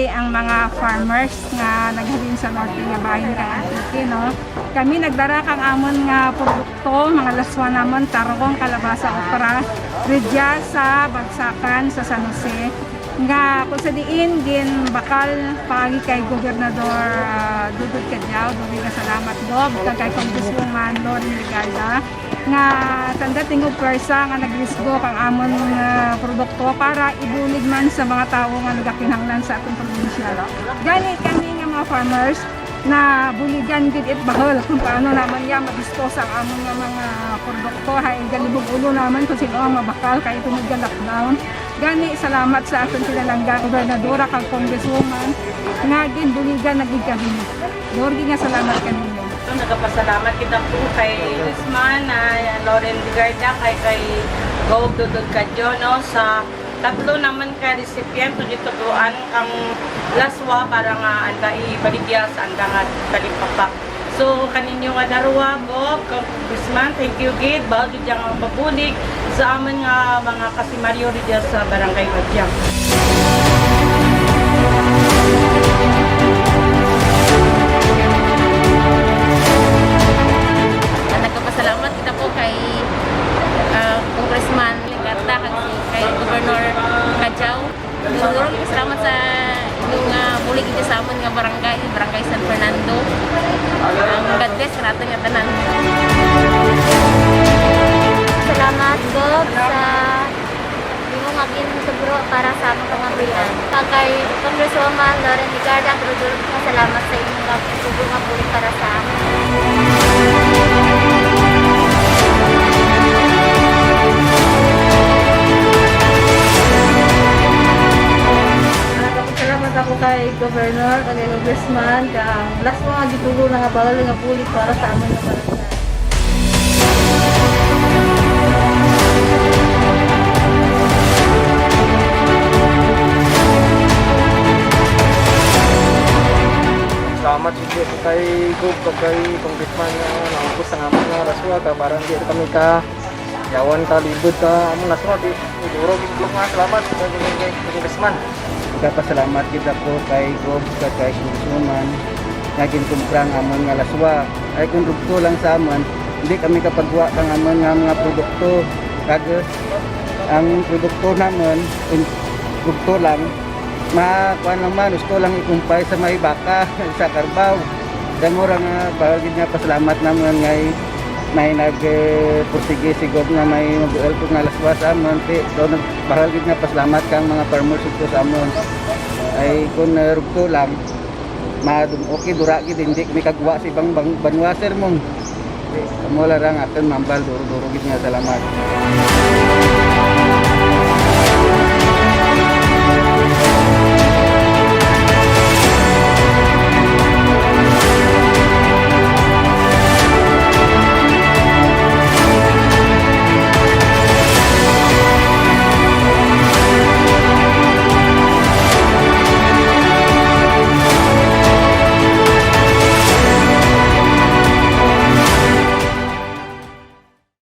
especially ang mga farmers nga naghalin sa norte nga bahin kang Antique, no? Kami nagdara kang amon nga produkto, mga laswa namon, tarong, kalabasa, okra, redya sa Bagsakan sa San Jose. Nga kung sa diin din bakal pagi kay Gobernador Dudut Cadjao, dugay nga salamat Gob, kay Congresswoman Loren Ligarda nga tanda tingog pwersa nga nagrisgo kang amon produkto para ibulig man sa mga tao nga nagakinahanglan sa atong probinsya. Gani kami nga mga farmers na buligan gid it bahol kung paano naman ya madispose ang amon nga mga produkto, hay galibog ulo naman kung sino ang mabakal kay tungod nga lockdown. Gani salamat sa aton pinalangga gobernadora kag congresswoman nga gid buligan nagigabin. Dorgi nga salamat kanimo. Nagapasalamat kita po kay Congressman Loren Ligarda, kay Gob Dudut Cadjao, no, sa tatlo naman ka resipient dito tuan kang laswa para nga anda ibaligya sa anda nga kalipapak. So kaninyo nga darwa Gob Congressman, thank you gid bawal gid nga mabulig sa amon nga mga kasimaryo dito sa Barangay Badyang. Nagpapasalamat kita po kay Congressman Ligarda kay Governor Cadjao. Siguro salamat sa yung muli kita sa amon nga barangay San Fernando. God bless sa natin nga tanan. Salamat Gob sa imo maging tugro para sa among pamilya. Kay Congresswoman Loren Ligarda, salamat sa inyong tugro nga puli para sa amin. Salamat ako kay Governor, kay Congressman, kang last mga gitulo na nga bawal nga pulit para sa amon nga barangay. Salamat siguro ko kay Gob, kay Congressman nga naupos ang amon nga raswa ka parang di kami ka yawan ka libod ka among raswa di siguro gid nga salamat kay Congressman. Nagpasalamat kita po kay Gob kay Congresswoman naging kumprang amon nga laswa ay kung produkto lang sa amon hindi kami kapagwa kang amon nga mga produkto kag ang produkto namon produkto lang makuan lang man, gusto lang ikumpay sa may baka, sa Carabao. Damo ra nga bagid nga pasalamat naman ngay may nag-pursige sigod nga may mabuel ko nga laswa sa amon. So bahal gid nga pasalamat kang mga farmers ito sa amon. Ay kun rugto lang okay dura gid hindi kami kagwa sa ibang banwaser mong. Amo lang aton mambal duro-duro gid nga salamat.